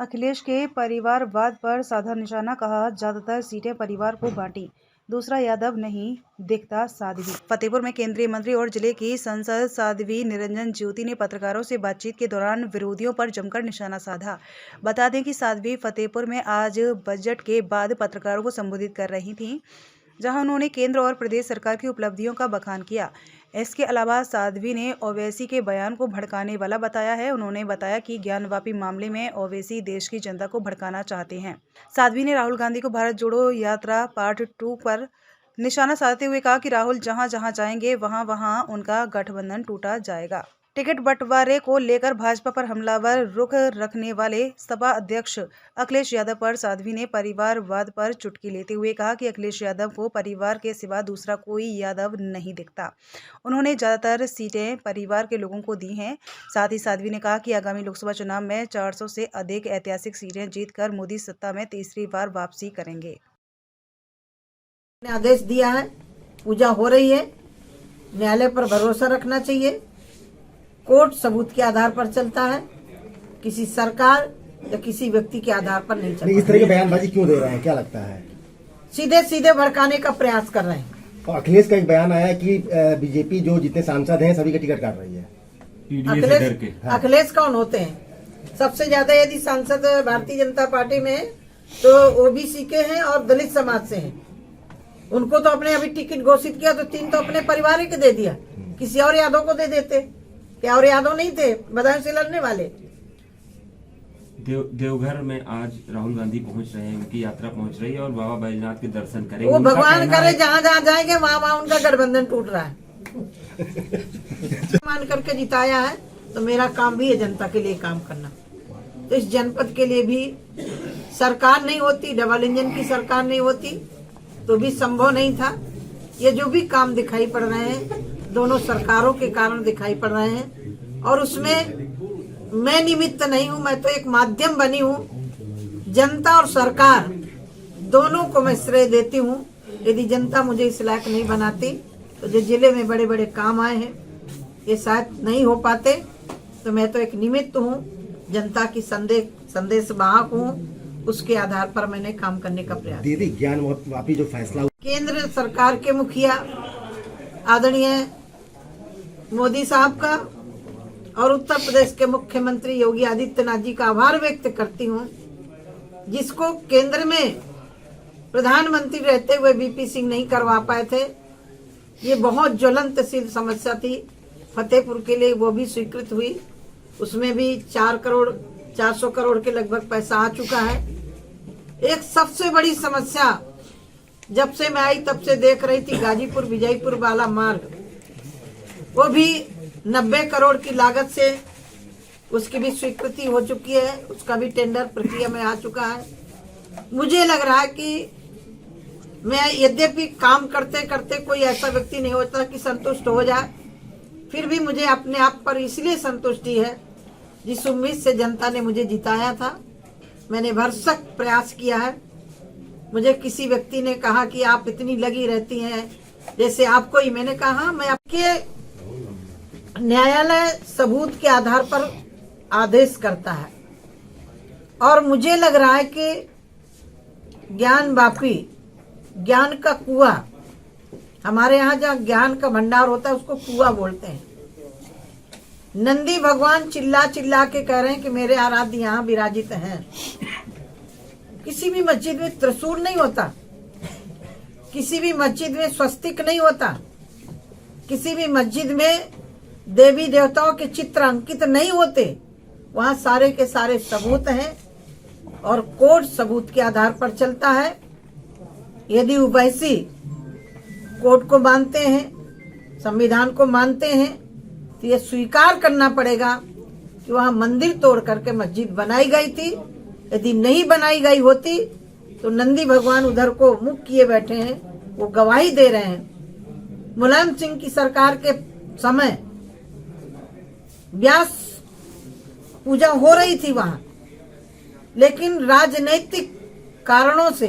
अखिलेश के परिवारवाद पर साधा निशाना, कहा ज्यादातर सीटें परिवार को बांटी, दूसरा यादव नहीं दिखता साध्वी। फतेहपुर में केंद्रीय मंत्री और जिले की सांसद साध्वी निरंजन ज्योति ने पत्रकारों से बातचीत के दौरान विरोधियों पर जमकर निशाना साधा। बता दें कि साध्वी फतेहपुर में आज बजट के बाद पत्रकारों को संबोधित कर रही थीं, जहां उन्होंने केंद्र और प्रदेश सरकार की उपलब्धियों का बखान किया। इसके अलावा साध्वी ने ओवैसी के बयान को भड़काने वाला बताया है। उन्होंने बताया कि ज्ञानवापी मामले में ओवैसी देश की जनता को भड़काना चाहते हैं। साध्वी ने राहुल गांधी को भारत जोड़ो यात्रा पार्ट 2 पर निशाना साधते हुए कहा कि राहुल जहां जहां जाएंगे वहां वहां उनका गठबंधन टूटा जाएगा। टिकट बंटवारे को लेकर भाजपा पर हमलावर रुख रखने वाले सपा अध्यक्ष अखिलेश यादव पर साध्वी ने परिवारवाद पर चुटकी लेते हुए कहा कि अखिलेश यादव को परिवार के सिवा दूसरा कोई यादव नहीं दिखता। उन्होंने ज्यादातर सीटें परिवार के लोगों को दी हैं। साथ ही साध्वी ने कहा कि आगामी लोकसभा चुनाव में 400 से अधिक ऐतिहासिक सीटें जीतकर मोदी सत्ता में तीसरी बार वापसी करेंगे। आदेश दिया है, पूजा हो रही है, न्यायालय पर भरोसा रखना चाहिए। कोर्ट सबूत के आधार पर चलता है, किसी सरकार या किसी व्यक्ति के आधार पर नहीं चलता। इस तरह की बयानबाजी क्यों दे रहे हैं, क्या लगता है? सीधे सीधे भड़काने का प्रयास कर रहे हैं। और अखिलेश का एक बयान आया कि बीजेपी जो जितने सांसद हैं सभी का टिकट काट रही है। अखिलेश कौन होते हैं? सबसे ज्यादा यदि सांसद भारतीय जनता पार्टी में तो ओबीसी के हैं और दलित समाज से हैं। उनको तो अपने अभी टिकट घोषित किया तो 3 तो अपने परिवार के दे दिया, किसी और यादव को दे देते। क्या और यादव नहीं थे बदायूं से लड़ने वाले? देवघर में आज राहुल गांधी पहुंच रहे हैं, उनकी यात्रा पहुंच रही है और बाबा बैजनाथ के दर्शन करेंगे। वो भगवान करे जहाँ जहाँ जाएंगे वहाँ वहाँ उनका गठबंधन टूट रहा है। मान करके जिताया है तो मेरा काम भी है जनता के लिए काम करना। तो इस जनपद के लिए भी सरकार नहीं होती, डबल इंजन की सरकार नहीं होती तो भी संभव नहीं था। ये जो भी काम दिखाई पड़ रहे हैं दोनों सरकारों के कारण दिखाई पड़ रहे हैं और उसमें मैं निमित्त नहीं हूं, मैं तो एक माध्यम बनी हूं। जनता और सरकार दोनों को मैं श्रेय देती हूं। यदि जनता मुझे इस लायक नहीं बनाती तो जो जिले में बड़े बड़े काम आए हैं ये शायद नहीं हो पाते। तो मैं तो एक निमित्त हूं, जनता की संदेश वाहक हूं, उसके आधार पर मैंने काम करने का प्रयास। दीदी, ज्ञानवापी जो फैसला केंद्र सरकार के मुखिया आदरणीय मोदी साहब का और उत्तर प्रदेश के मुख्यमंत्री योगी आदित्यनाथ जी का आभार व्यक्त करती हूं, जिसको केंद्र में प्रधानमंत्री रहते हुए बीपी सिंह नहीं करवा पाए थे। ये बहुत ज्वलंतशील समस्या थी फतेहपुर के लिए, वो भी स्वीकृत हुई। उसमें भी 400 करोड़ के लगभग पैसा आ चुका है। एक सबसे बड़ी समस्या जब से मैं आई तब से देख रही थी गाजीपुर विजयपुर वाला मार्ग, वो भी 90 करोड़ की लागत से उसकी भी स्वीकृति हो चुकी है, उसका भी टेंडर प्रक्रिया में आ चुका है। मुझे लग रहा है कि मैं यद्यपि काम करते करते कोई ऐसा व्यक्ति नहीं होता कि संतुष्ट हो जाए, फिर भी मुझे अपने आप पर इसलिए संतुष्टि है जिस उम्मीद से जनता ने मुझे जिताया था। मैंने भरसक प्रयास किया है। मुझे किसी व्यक्ति ने कहा कि आप इतनी लगी रहती हैं जैसे आपको ही, मैंने कहा मैं आपके न्यायालय सबूत के आधार पर आदेश करता है और मुझे लग रहा है कि ज्ञानवापी, ज्ञान का कुआं, हमारे यहाँ जहाँ ज्ञान का भंडार होता है उसको कुआं बोलते हैं। नंदी भगवान चिल्ला चिल्ला के कह रहे हैं कि मेरे आराध्य यहाँ विराजित हैं। किसी भी मस्जिद में त्रिशूल नहीं होता, किसी भी मस्जिद में स्वस्तिक नहीं होता, किसी भी मस्जिद में देवी देवताओं के चित्र अंकित नहीं होते। वहाँ सारे के सारे सबूत हैं और कोर्ट सबूत के आधार पर चलता है। यदि ओवैसी कोर्ट को मानते हैं, संविधान को मानते हैं, तो ये स्वीकार करना पड़ेगा कि वहाँ मंदिर तोड़ करके मस्जिद बनाई गई थी। यदि नहीं बनाई गई होती तो नंदी भगवान उधर को मुख किए बैठे हैं, वो गवाही दे रहे हैं। मुलायम सिंह की सरकार के समय व्यास पूजा हो रही थी वहां, लेकिन राजनीतिक कारणों से